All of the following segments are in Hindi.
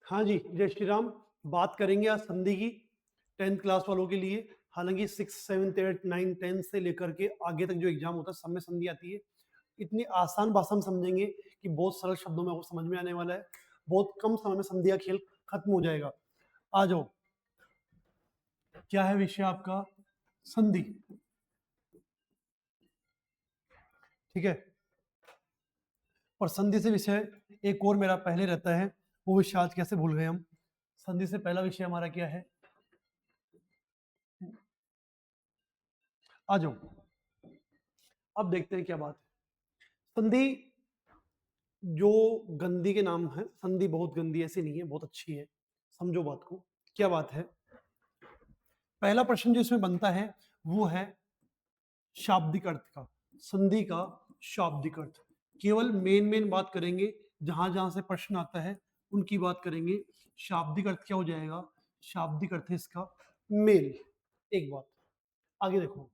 हाँ जी, जय श्री राम। बात करेंगे आज संधि की 10th क्लास वालों के लिए। हालांकि 6, 7, 8, 9, 10 से लेकर के आगे तक जो एग्जाम होता है सब में संधि आती है। इतनी आसान भाषा में समझेंगे कि बहुत सरल शब्दों में आपको समझ में आने वाला है। बहुत कम समय में संधि का खेल खत्म हो जाएगा। आ जाओ, क्या है विषय आपका? संधि। ठीक है। और संधि से विषय एक और मेरा पहले रहता है, वो विषय आज कैसे भूल गए हम। संधि से पहला विषय हमारा क्या है? आ जाओ, अब देखते हैं क्या बात है। संधि जो गंदी के नाम है, संधि बहुत गंदी ऐसी नहीं है, बहुत अच्छी है। समझो बात को, क्या बात है। पहला प्रश्न जो इसमें बनता है वो है शाब्दिक अर्थ का। संधि का शाब्दिक अर्थ, केवल मेन मेन बात करेंगे, जहां जहां से प्रश्न आता है उनकी बात करेंगे। शाब्दिक अर्थ क्या हो जाएगा? शाब्दिक अर्थ है इसका मेल। एक बात आगे देखो,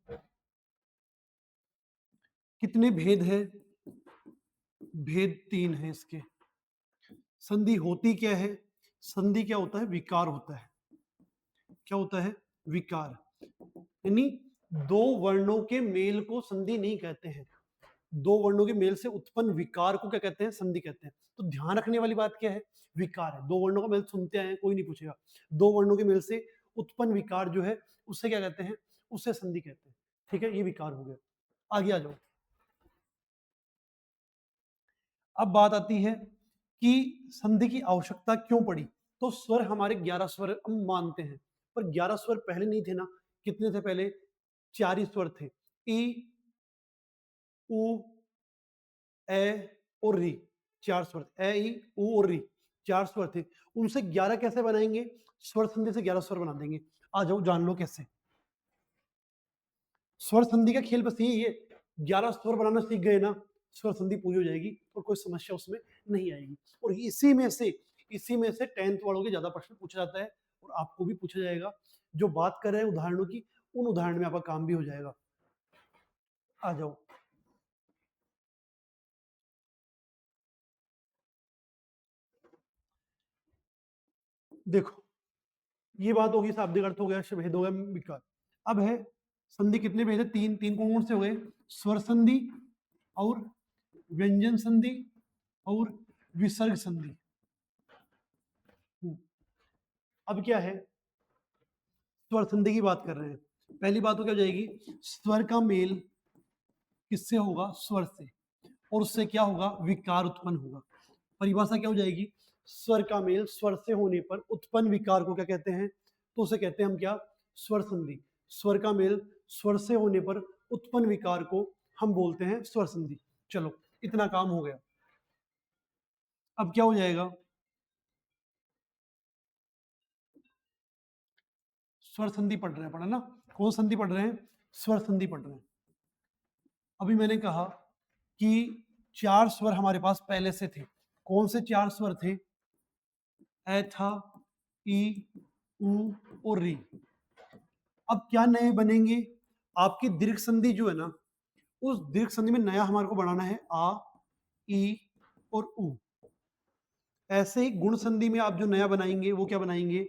कितने भेद है? भेद 3 है इसके। संधि होती क्या है? संधि क्या होता है? विकार होता है। क्या होता है? विकार। यानी दो वर्णों के मेल को संधि नहीं कहते हैं। दो वर्णों के मेल से उत्पन्न विकार को क्या कहते हैं? संधि कहते हैं। तो ध्यान रखने वाली बात क्या है? विकार है। दो वर्णों का मेल सुनते हैं, कोई नहीं पूछेगा। दो वर्णों के मेल से उत्पन्न विकार जो है उससे क्या कहते हैं? उससे संधि कहते हैं। ठीक है, ये विकार हो गया। आगे आ जाओ। अब बात आती है कि संधि की आवश्यकता क्यों पड़ी। तो स्वर हमारे 11 स्वर हम मानते हैं, पर 11 स्वर पहले नहीं थे ना। कितने थे पहले? 4 ही स्वर थे। ई, उ, ए और री। 4 स्वर थे। ए, ई, उ और री 4 स्वर थे। उनसे 11 कैसे बनाएंगे? स्वर संधि से 11 स्वर बना देंगे। आ जाओ जान लो कैसे। स्वर संधि का खेल बस यही है, 11 स्वर बनाना सीख गए ना, स्वर संधि पूरी हो जाएगी और कोई समस्या उसमें नहीं आएगी। और इसी में से 10th वालों के ज्यादा प्रश्न पूछा जाता है और आपको भी पूछा जाएगा। जो बात कर रहे हैं उदाहरणों की, उन उदाहरण में आपका काम भी हो जाएगा। आ जाओ, देखो, ये बात होगी, शाब्दिक अर्थ हो गया, भेद हो गया, विकार। अब है संधि। कितने भेद है? 3। 3 कौन कौन से हो गए? स्वर संधि और व्यंजन संधि और विसर्ग संधि। अब क्या है? स्वर संधि की बात कर रहे हैं। पहली बात तो क्या हो जाएगी? स्वर का मेल किससे होगा? स्वर से। और उससे क्या होगा? विकार उत्पन्न होगा। परिभाषा क्या हो जाएगी? स्वर का मेल स्वर से होने पर उत्पन्न विकार को क्या कहते हैं? तो उसे कहते हैं हम क्या? स्वर संधि। स्वर का मेल स्वर से होने पर उत्पन्न विकार को हम बोलते हैं स्वर संधि। चलो, इतना काम हो गया। अब क्या हो जाएगा? स्वर संधि पढ़ रहे हैं, पढ़ा ना? कौन संधि पढ़ रहे हैं? स्वर संधि पढ़ रहे हैं। अभी मैंने कहा कि 4 स्वर हमारे पास पहले से थे। कौन से 4 स्वर थे? ए था, ई, उ और री। अब क्या नए बनेंगे? आपकी दीर्घ संधि जो है ना, उस दीर्घ संधि में नया हमारे को बनाना है आ, ई और उ। ऐसे ही गुण संधि में आप जो नया बनाएंगे वो क्या बनाएंगे?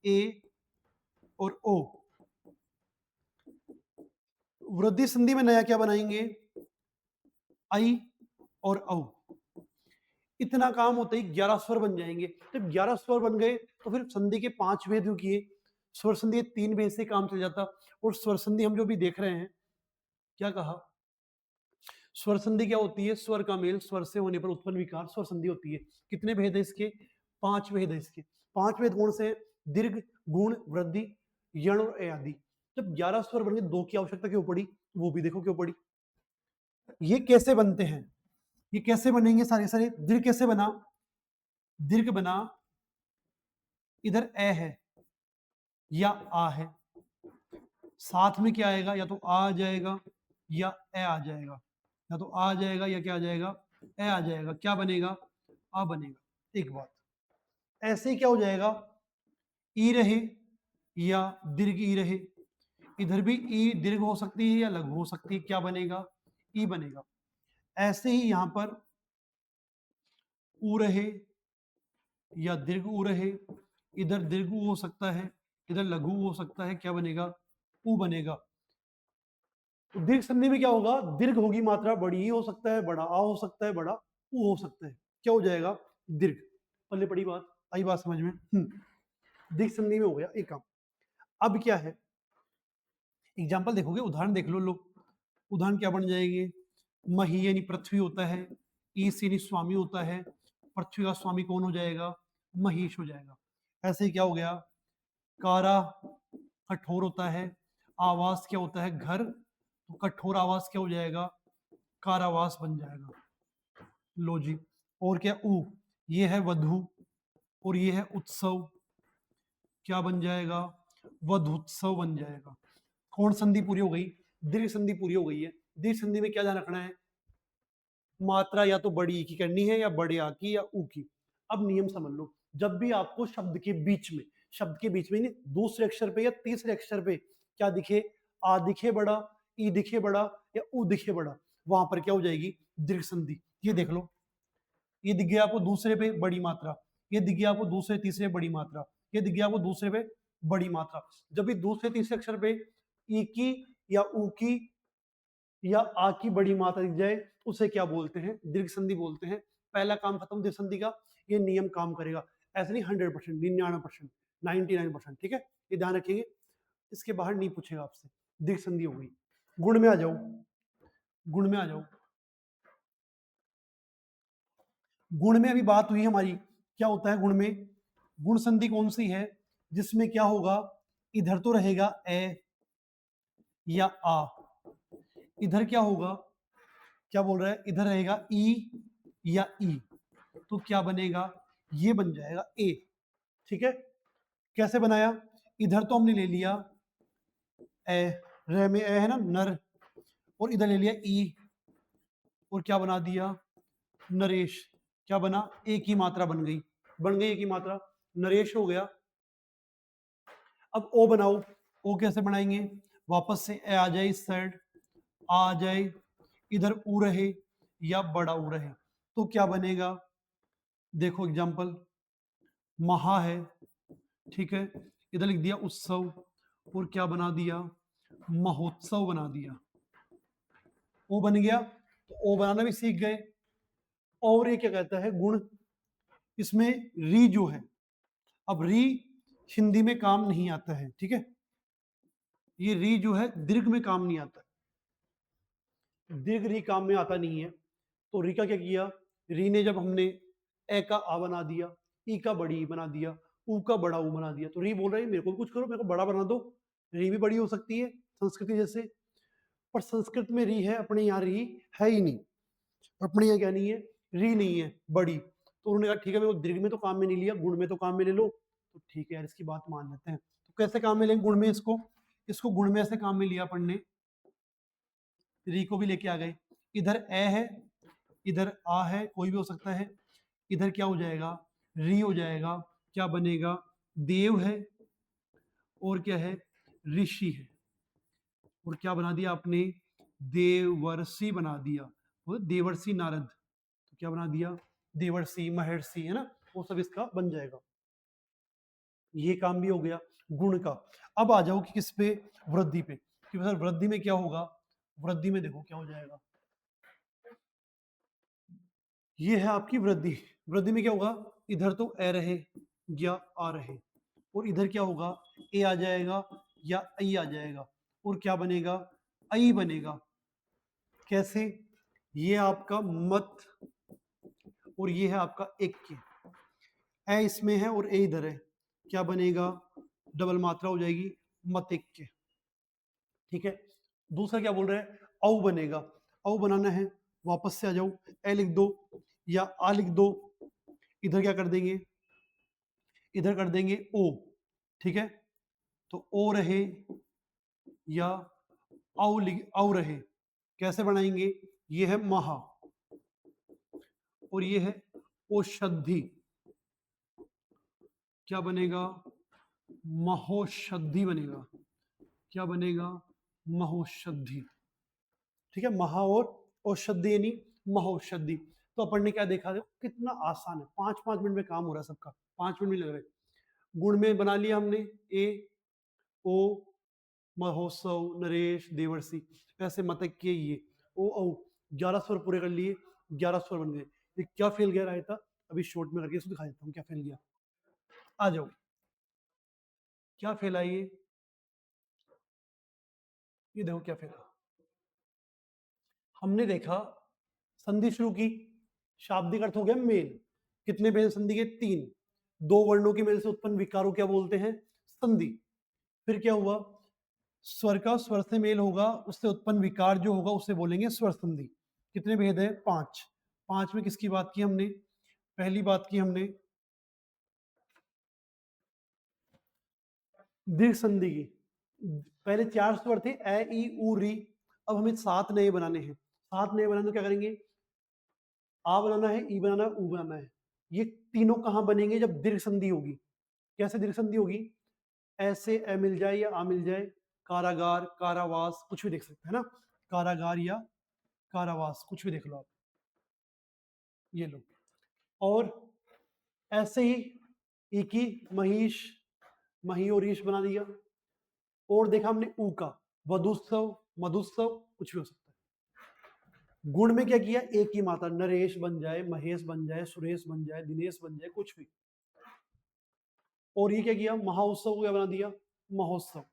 ए और ओ। वृद्धि संधि में नया क्या बनाएंगे? आई और औ। इतना काम होता ही 11 स्वर बन जाएंगे। जब 11 स्वर बन गए तो फिर संधि के 5 भेद किए। स्वर संधि 3 भेद से काम चल जाता। और स्वर संधि हम जो भी देख रहे हैं, क्या कहा? स्वर संधि क्या होती है? स्वर का मेल स्वर से होने पर उत्पन्न विकार स्वर संधि होती है। कितने भेद है इसके? 5 भेद है इसके। 5 भेद कौन से हैं? दीर्घ, गुण, वृद्धि, यण और ए आदि। जब 11 स्वर बन गए, 2 की आवश्यकता क्यों पड़ी? वो भी देखो क्यों पड़ी। ये कैसे बनते हैं? ये कैसे बनेंगे? सारे सारे दीर्घ कैसे बना? दीर्घ बना, इधर ए है या आ है, साथ में क्या आएगा? या तो आ जाएगा या ए आ जाएगा। या तो आ जाएगा या क्या आ जाएगा? ए आ जाएगा। क्या बनेगा? आ बनेगा। एक बात, ऐसे ही क्या हो जाएगा? ई रहे या दीर्घ ई रहे। इधर भी ई दीर्घ हो सकती है या लघु हो सकती है। क्या बनेगा? ई बनेगा। ऐसे ही यहां पर ऊ रहे या दीर्घ ऊ रहे, इधर दीर्घ ऊ हो सकता है, इधर लघु ऊ हो सकता है, क्या बनेगा? ऊ बनेगा। तो दीर्घ संधि में क्या होगा? दीर्घ होगी मात्रा, बड़ी ई हो सकता है, बड़ा आ हो सकता है, बड़ा ऊ हो सकता है, क्या हो जाएगा? दीर्घ। पल्ले पड़ी बात, आई बात समझ में? दीर्घ संधि में हो गया एक काम। अब क्या है, एग्जाम्पल देखोगे, उदाहरण देख लो लोग। उदाहरण क्या बन जाएंगे? मही यानी पृथ्वी होता है, ईश यानी स्वामी होता है, पृथ्वी का स्वामी कौन हो जाएगा? महीश हो जाएगा। ऐसे ही क्या हो गया? कारा कठोर होता है, आवास क्या होता है? घर, तो कठोर आवास क्या हो जाएगा? कारावास बन जाएगा। लो जी। और क्या? ऊ, ये है वधु और ये है उत्सव, क्या बन जाएगा? वधुत्सव बन जाएगा। कौन संधि पूरी हो गई? दीर्घ संधि पूरी हो गई है। दीर्घ संधि में क्या ध्यान रखना है? मात्रा या तो बड़ी ई की करनी है या बड़े आ की या ऊ की। अब नियम समझ लो, जब भी आपको शब्द के बीच में, शब्द के बीच में नहीं, दूसरे अक्षर पे या तीसरे अक्षर पे क्या दिखे? आ दिखे बड़ा, ई दिखे बड़ा या ऊ दिखे बड़ा, वहां पर क्या हो जाएगी? दीर्घ संधि। ये देख लो, ये दिख गया आपको दूसरे पे बड़ी मात्रा, ये दिख गया आपको दूसरे तीसरे बड़ी मात्रा, ये दिख गया आपको दूसरे पे बड़ी मात्रा। जब भी दूसरे तीसरे अक्षर पे ई की या ऊ की या आ की बड़ी मात्रा दिख जाए, उसे क्या बोलते हैं? दीर्घ संधि बोलते हैं। पहला काम खत्म दीर्घ संधि का। ये नियम काम करेगा, ऐसे नहीं 100%, 99%, 99%, ठीक है? ये ध्यान रखेंगे, इसके बाहर नहीं पूछेगा आपसे। दीर्घ संधि हो गई। गुण में आ जाओ, गुण में आ जाओ। गुण में अभी बात हुई हमारी, क्या होता है गुण में? गुण संधि कौन सी है जिसमें क्या होगा? इधर तो रहेगा ए या आ, इधर क्या होगा? क्या बोल रहा है? इधर रहेगा ई या ई, तो क्या बनेगा? ये बन जाएगा ए, ठीक है? कैसे बनाया? इधर तो हमने ले लिया ए, रे में ए है ना, नर, और इधर ले लिया ई, और क्या बना दिया? नरेश। क्या बना? एक ही मात्रा बन गई, बन गई एक ही मात्रा, नरेश हो गया। अब ओ बनाओ, ओ कैसे बनाएंगे? वापस से ए आ जाए इस साइड, आ जाए, इधर ऊ रहे या बड़ा ऊ रहे, तो क्या बनेगा? देखो एग्जांपल, महा है, ठीक है, इधर लिख दिया उत्सव, और क्या बना दिया? महोत्सव बना दिया। ओ बन गया, तो ओ बनाना भी सीख गए। और ये क्या कहता है? गुण। इसमें री जो है, अब री हिंदी में काम नहीं आता है, ठीक है? ये री जो है दीर्घ में काम नहीं आता, दीर्घ री काम में आता नहीं है। तो री का क्या किया? री ने जब हमने ए का आ बना दिया, ई का बड़ी ई बना दिया, ऊ का बड़ा ऊ बना दिया, तो री बोल रही है मेरे को भी कुछ करो, मेरे को बड़ा बना दो। री भी बड़ी हो सकती है संस्कृति जैसे, पर संस्कृत में री है, अपने यहाँ री है ही नहीं। अपने यहाँ क्या नहीं है? री नहीं है बड़ी। तो उन्होंने कहा ठीक है, मेरे को दीर्घ में तो काम में नहीं लिया, गुण में तो काम में ले लो। तो ठीक है यार, इसकी बात मान लेते हैं। तो कैसे काम में लेंगे गुण में? इसको इसको गुण में ऐसे काम में लिया अपन ने, री को भी लेके आ गए। इधर ए है, इधर आ है, कोई भी हो सकता है। इधर क्या हो जाएगा? री हो जाएगा। क्या बनेगा? देव है, और क्या है? ऋषि है, और क्या बना दिया आपने? देवर्षि बना दिया, वो देवर्षि नारद। तो क्या बना दिया? देवर्षि, महर्षि, है ना, वो सब इसका बन जाएगा। ये काम भी हो गया गुण का। अब आ जाओ कि किस पे? वृद्धि पे। कि सर वृद्धि में क्या होगा? वृद्धि में देखो क्या हो जाएगा, ये है आपकी वृद्धि। वृद्धि में क्या होगा? इधर तो ए रहे या आ रहे, और इधर क्या होगा? ए आ जाएगा या आई आ जाएगा, और क्या बनेगा? आई बनेगा। कैसे? ये आपका मत, और ये है आपका एक के, ए इसमें है और ए इधर है, क्या बनेगा? डबल मात्रा हो जाएगी, मत एक के, ठीक है? दूसरा क्या बोल रहे हैं? औ बनेगा। औ बनाना है, वापस से आ जाओ, ए लिख दो या आ लिख दो, इधर क्या कर देंगे? इधर कर देंगे ओ, ठीक है? तो ओ रहे या औ रहे, कैसे बनाएंगे? ये है महा, और ये है औषधि, क्या बनेगा? महोषधि बनेगा। क्या बनेगा? महोषधि, ठीक है? महा और औषधि यानी महोषधि। तो अपन ने क्या देखा, देखो कितना आसान है, 5-5 मिनट में काम हो रहा है सबका, 5 मिनट नहीं लग रहे। गुण में बना लिया हमने ए ओ महोत्सव नरेश देवर्षि, ऐसे मतक के ये ओ औ 11 स्वर पूरे कर लिए, 11 स्वर बन गए। ये क्या फेल गया रायता, अभी शॉर्ट में करके इसको दिखा देता हूँ क्या फेल गया। आ जाओ, क्या फेल आई ये देखो क्या फेल। हमने देखा संधि शुरू की, शाब्दिक अर्थ हो गया मेल, कितने भेद संधि के, 3, 2 वर्णों की मेल से उत्पन्न विकार को क्या बोलते हैं, संधि। फिर क्या हुआ, स्वर का स्वर से मेल होगा, उससे उत्पन्न विकार जो होगा उसे बोलेंगे स्वर संधि। कितने भेद है, 5। 5 में किसकी बात की हमने, पहली बात की हमने दीर्घ संधि की। पहले 4 स्वर थे ए ई उ री, अब हमें 7 नए बनाने हैं। 7 नए बनाने तो क्या करेंगे, आ बनाना है, ई बनाना है, उ बनाना है। ये तीनों कहां बनेंगे, जब दीर्घ संधि होगी। कैसे दीर्घ संधि होगी, ऐसे ए मिल जाए या आ मिल जाए, कारागार कारावास कुछ भी देख सकते हैं ना, कारागार या कारावास कुछ भी देख लो आप, ये लो। और ऐसे ही एक ही महिष, मही और ईश बना दिया। और देखा हमने ऊ का, वधुत्सव मधुत्सव कुछ भी हो सकता है। गुण में क्या किया, एक ही मात्रा, नरेश बन जाए, महेश बन जाए, सुरेश बन जाए, दिनेश बन जाए, कुछ भी। और ये क्या किया, महाउत्सव को क्या बना दिया, महोत्सव।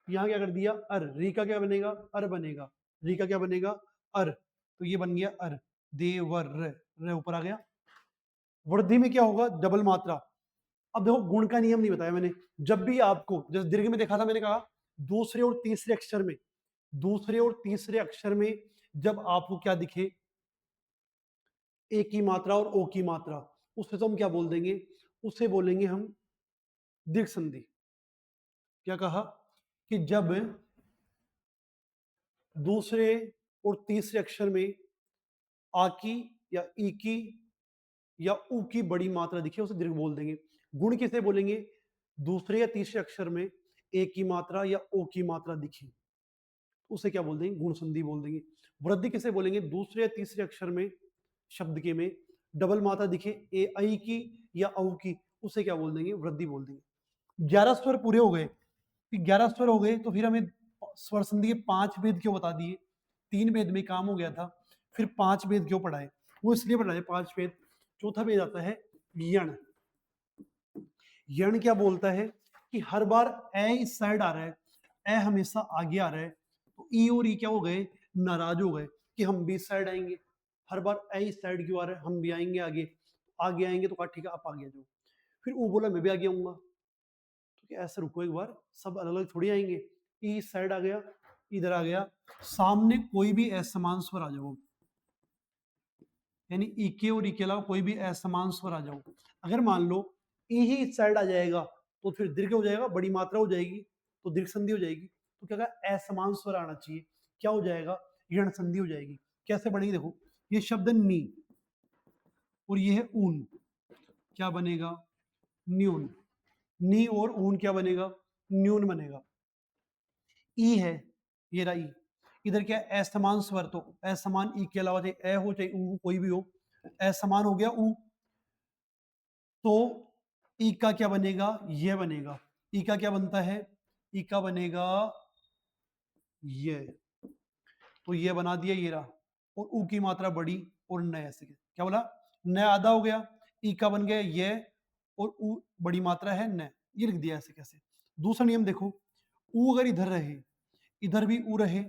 यहाँ क्या कर दिया, अर, री का क्या बनेगा, अर बनेगा, री का क्या बनेगा, अर, तो ये बन गया अर, देवर र ऊपर आ गया। वृद्धि में क्या होगा, डबल मात्रा। अब देखो गुण का नियम नहीं बताया मैंने, जब भी आपको, जैसे दीर्घ में देखा था मैंने कहा, दूसरे और तीसरे अक्षर में, दूसरे और तीसरे अक्षर में जब आपको क्या दिखे, ए की मात्रा और ओ की मात्रा, उसे तो हम क्या बोल देंगे, उसे बोलेंगे हम दीर्घ संधि। क्या कहा कि जब दूसरे और तीसरे अक्षर में आ की या ई की या ऊ की बड़ी मात्रा दिखे, उसे दीर्घ बोल देंगे। गुण किसे बोलेंगे, दूसरे या तीसरे अक्षर में ए की मात्रा या ओ की मात्रा दिखी, उसे क्या बोल देंगे, गुण संधि बोल देंगे। वृद्धि किसे बोलेंगे, दूसरे या तीसरे अक्षर में शब्द के में डबल मात्रा दिखे, ए आई की या औ की, उसे क्या बोल देंगे, वृद्धि बोल देंगे। 11 स्वर पूरे हो गए, 11 स्वर हो गए तो फिर हमें स्वर संधि के 5 भेद क्यों बता दिए, 3 भेद में काम हो गया था, फिर 5 भेद क्यों पढ़ाए, वो इसलिए पढ़ाए 5 भेद। चौथा भेद आता है यण। यण क्या बोलता है कि हर बार ए इस साइड आ रहा है, ए हमेशा आगे आ रहा है, तो ई और ई क्या हो गए, नाराज हो गए कि हम भी इस साइड आएंगे, हर बार ए इस साइड क्यों आ रहा है, हम भी आएंगे आगे, आगे आएंगे तो कहा ठीक है आप आगे आ जाओ। फिर वो बोला मैं भी आगे आऊंगा, तो क्या ऐसे रुको एक बार, सब अलग अलग थोड़ी आएंगे, ई इस साइड आ गया, इधर आ गया, सामने कोई भी असमान स्वर आ जाओ, यानी ई के और ई के अलावा कोई भी असमान स्वर आ जाओ। अगर मान लो ई ही इस साइड आ जाएगा तो फिर दीर्घ हो जाएगा, बड़ी मात्रा हो जाएगी, तो दीर्घ संधि हो जाएगी। तो क्या कहा, असमान स्वर आना चाहिए, क्या हो जाएगा, यण संधि हो जाएगी। कैसे बनेगी देखो, ये शब्द नी और ये है ऊन, क्या बनेगा, न्यून, नी और ऊन क्या बनेगा, न्यून बनेगा। ई है, ये रहा ई, इधर क्या है, असमान स्वर, तो असमान ई के अलावा चाहे ए हो चाहे ऊ कोई भी हो, असमान हो गया ऊ, तो ई का क्या बनेगा, ये बनेगा। ई का क्या बनता है, ई का बनेगा ये, तो ये बना दिया ये रहा, और ऊ की मात्रा बड़ी और न, ऐसे क्या बोला, न आधा हो गया, ई का बन गया ये, और ऊ बड़ी मात्रा है न, ये लिख दिया ऐसे कैसे। दूसरा नियम देखो, ऊ अगर इधर रहे, इधर भी ऊ रहे,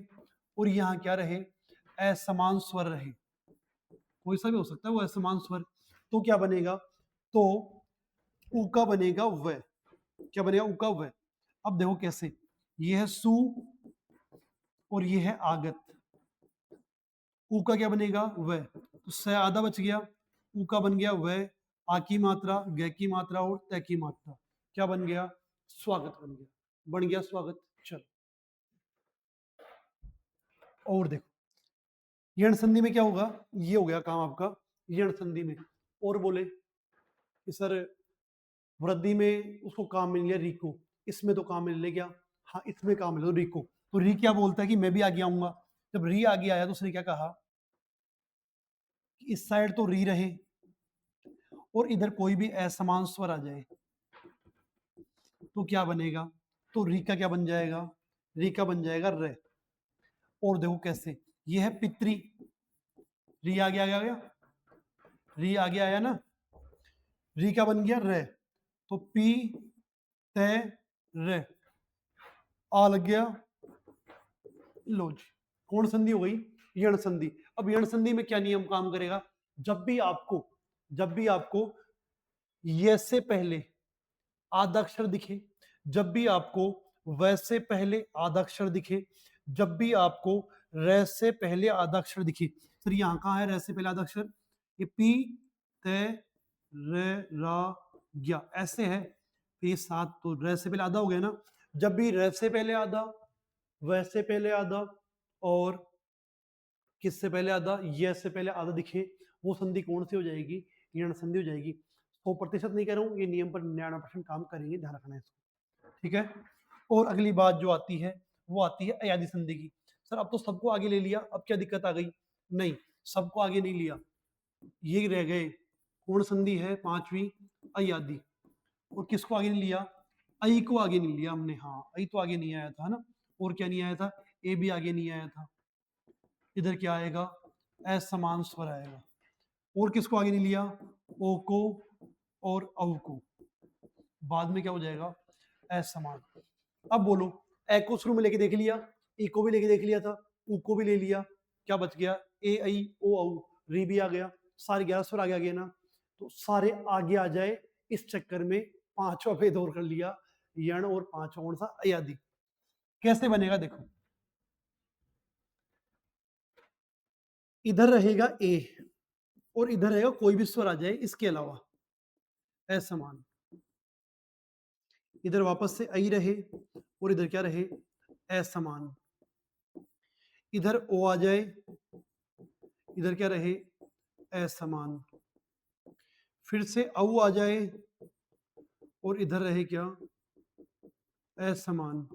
और यहाँ क्या रहे, असमान स्वर रहे, कोई सा भी हो सकता है वो असमान स्वर, तो क्या बनेगा, तो ऊ का बनेगा व, क्या बनेगा, ऊ का व। अब देखो कैसे, ये है सु और ये है आगत, ऊ का क्या बनेगा व, तो स आधा बच गया, ऊ का बन गया व, आ की मात्रा, ग की मात्रा और त की मात्रा, क्या बन गया, स्वागत बन गया, बन गया स्वागत। चलो और देखो, यण संधि में क्या होगा, ये हो गया काम आपका यण संधि में। और बोले कि सर वृद्धि में उसको काम मिल गया रिको, इसमें तो काम मिल गया, हाँ इसमें काम मिल रिको, तो री क्या बोलता है कि मैं भी आगे आऊंगा। जब री आगे आया तो उसने क्या कहा इस साइड तो री रहे और इधर कोई भी असमान स्वर आ जाए तो क्या बनेगा, तो री का क्या बन जाएगा, री का बन जाएगा रे। और देखो कैसे, ये है पितरी, री आगे आ गया, री आगे आया ना, री का बन गया रे, तो पी ते रे, आ लग गया, लो जी, कौन संधि हो गई, यण संधि। अब यण संधि में क्या नियम काम करेगा, जब भी आपको ये से पहले आधा अक्षर दिखे, जब भी आपको वैसे पहले आधा अक्षर दिखे, जब भी आपको रे से पहले आधा अक्षर दिखे, फिर यहाँ कहाँ है रे से पहले आधा अक्षर, ये पी ते रे रा ज्ञा ऐसे है, तो ये 7 तो रे से पहले आधा हो गया ना। जब भी रे से पहले आधा, वैसे पहले आधा और किससे पहले आधा, ये से पहले आधा दिखे, वो संधि कौन सी हो जाएगी, यण संधि हो जाएगी। 100% नहीं कह रहा हूँ, ये नियम पर 99% काम करेंगे, ध्यान रखना है इसको, ठीक है। और अगली बात जो आती है वो आती है अयादी संधि की। सर अब तो सबको आगे ले लिया, अब क्या दिक्कत आ गई, नहीं सबको आगे नहीं लिया, ये रह गए, कौन संधि है 5वीं, अयादी। और किसको आगे नहीं लिया, आई को आगे नहीं लिया हमने, हाँ आई तो आगे नहीं आया था ना, और क्या नहीं आया था, ए भी आगे नहीं आया था, इधर क्या आएगा, असमान स्वर आएगा। और किसको आगे नहीं लिया, ओ को और औ को, बाद में क्या हो जाएगा, असमान। अब बोलो, ए को शुरू में लेके देख लिया, ई को भी लेके देख लिया था, ऊ को भी ले लिया, क्या बच गया, ए आई ओ औ, री भी आ गया, सारे 11 स्वर आगे आ गए ना, तो सारे आगे आ जाए, इस चक्कर में 5वां भेद और कर लिया, यण और 5वां कौन सा, अयादी। कैसे बनेगा देखो, इधर रहेगा ए और इधर रहेगा कोई भी स्वर आ जाए इसके अलावा, असमान। इधर वापस से आई रहे और इधर क्या रहे, असमान। इधर ओ आ जाए, इधर क्या रहे, असमान। फिर से औ आ जाए और इधर रहे क्या, असमान।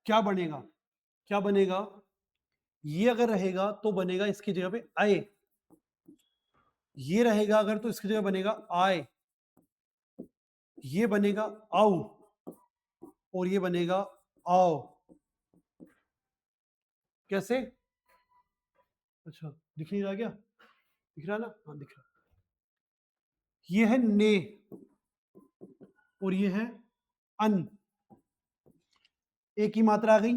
क्या बनेगा, क्या बनेगा, ये अगर रहेगा तो बनेगा इसकी जगह पे आए, ये रहेगा अगर तो इसकी जगह बनेगा आए, ये बनेगा आओ और ये बनेगा आओ। कैसे, अच्छा दिख नहीं रहा क्या, दिख रहा ना, हाँ दिख रहा। ये है ने और ये है अन, एक ही मात्रा आ गई,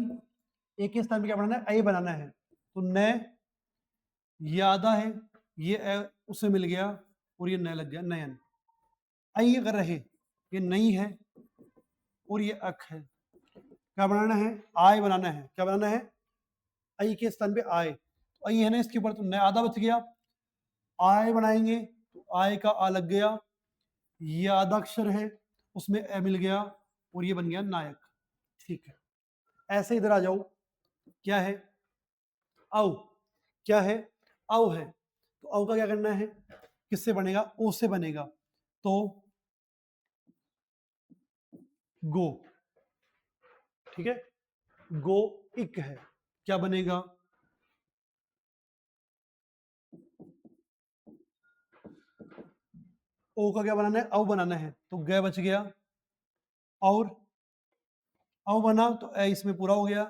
एक के स्थान पे क्या बनाना है, ए बनाना है, तो न, ये आधा है, ये उससे मिल गया और ये न लग गया, नयन। आई अगर रहे, ये नहीं है और ये अक है, क्या बनाना है, आय बनाना है, क्या बनाना है, आई के स्थान पे आय, तो आई है ना इसके ऊपर, तो न आधा बच गया, आय बनाएंगे तो आय का आ लग गया, ये आधा अक्षर है उसमें ए मिल गया और ये बन गया नायक, ठीक है। ऐसे इधर आ जाओ, क्या है, औ, क्या है, औ है, तो औ का क्या करना है, किससे बनेगा, ओ से बनेगा, तो गो, ठीक है, गो इक है, क्या बनेगा, ओ का क्या बनाना है, औ बनाना है, तो ग बच गया, और औ बना तो ए इसमें पूरा हो गया,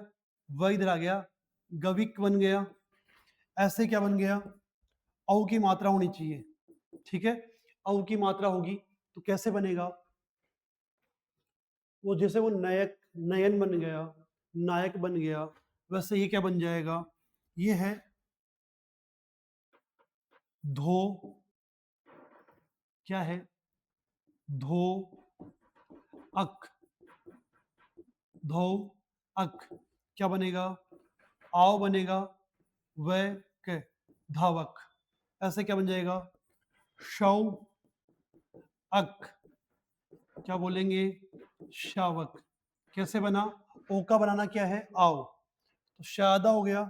व इधर आ गया, गविक बन गया। ऐसे क्या बन गया, औ की मात्रा होनी चाहिए, ठीक है, औ की मात्रा होगी तो कैसे बनेगा, वो जैसे वो नयक, नयन बन गया, नायक बन गया, वैसे ये क्या बन जाएगा, ये है धो, क्या है, धो अक, धो अक, क्या बनेगा, आओ बनेगा, व के धावक, ऐसे क्या बन जाएगा, शव अक, क्या बोलेंगे, शावक। कैसे बना, ओ का बनाना क्या है, आओ, तो शादा हो गया,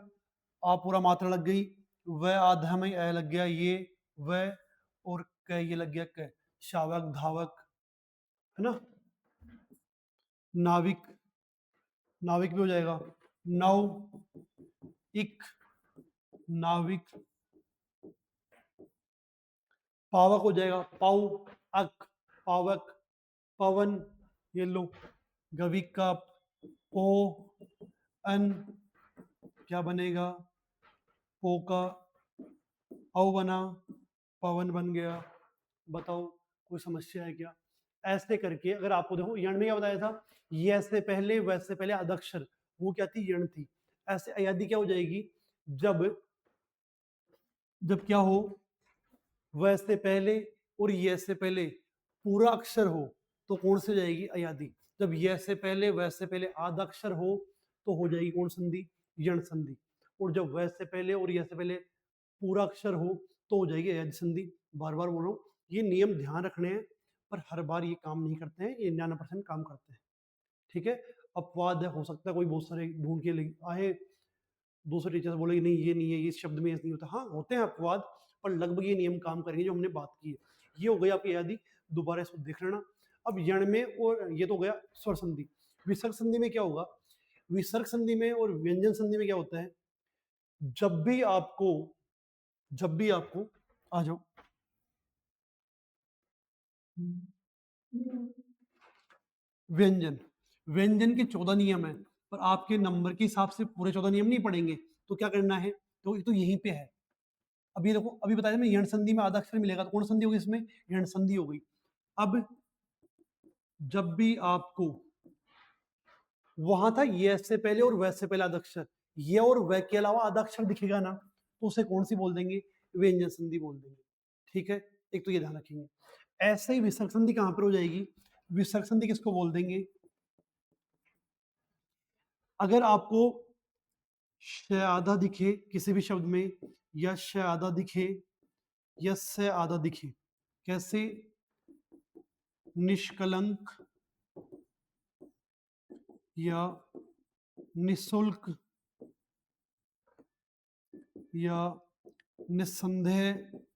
आ पूरा मात्रा लग गई, वह आधा में ए लग गया, ये वह और क ये लग गया क, शावक धावक, है ना। नाविक, नाविक भी हो जाएगा। नव इक, नाविक। पावक हो जाएगा, पाउ अक, पावक। पवन, ये लो। गविक का पो अन, क्या बनेगा? पो का औ बना, पवन बन गया। बताओ कोई समस्या है क्या? ऐसे करके अगर आपको देखो यण में क्या बताया था, ये से पहले वैसे पहले अदक्षर, वो क्या थी? यण थी। ऐसे अयादि क्या हो जाएगी? जब जब क्या हो? वैसे पहले और ये से पहले पूरा अक्षर हो तो कौन सी हो जाएगी? अयादि। जब ये से पहले वैसे पहले आधा अक्षर हो तो हो जाएगी कौन संधि? यण संधि। और जब वैसे पहले और ये से पहले पूरा अक्षर हो तो हो जाएगी अयादि संधि। बार बार बोल रहा हूँ, ये नियम ध्यान रखने हैं, पर हर बार ये काम नहीं करते हैं, ये 99% काम करते हैं। ठीक है। अपवाद है, हो सकता है कोई बहुत सारे ढूंढ के आए, दूसरे टीचर बोले नहीं ये नहीं है, ये शब्द में ऐसे नहीं होता। हाँ होते हैं अपवाद, पर लगभग ये नियम काम करेंगे जो हमने बात की है। ये हो गई आपकी यादी, दोबारा इसको देख लेना। अब यण में, और ये तो हो गया स्वर संधि। विसर्ग संधि में क्या होगा? विसर्ग संधि में और व्यंजन संधि में क्या होता है? जब भी आपको आ जाओ, व्यंजन, व्यंजन के 14 नियम है, पर आपके नंबर के हिसाब से पूरे 14 नियम नहीं पढ़ेंगे। तो क्या करना है? तो यहीं पे है। अभी देखो, अभी बताया मैं, यण संधि में आधा अक्षर मिलेगा, तो कौन संधि होगी इसमें? यण संधि हो गई। अब जब भी आपको, वहां था ये से पहले और वह से पहले आधा अक्षर, ये और वह के अलावा आधा अक्षर दिखेगा ना, तो उसे कौन सी बोल देंगे? व्यंजन संधि बोल देंगे। ठीक है, एक तो ये ध्यान रखेंगे। ऐसे ही विसर्ग संधि कहां पर हो जाएगी? विसर्ग संधि किसको बोल देंगे? अगर आपको श आधा दिखे किसी भी शब्द में, या श आधा दिखे, या स आधा दिखे, कैसे? निष्कलंक या निशुल्क या निस्संदेह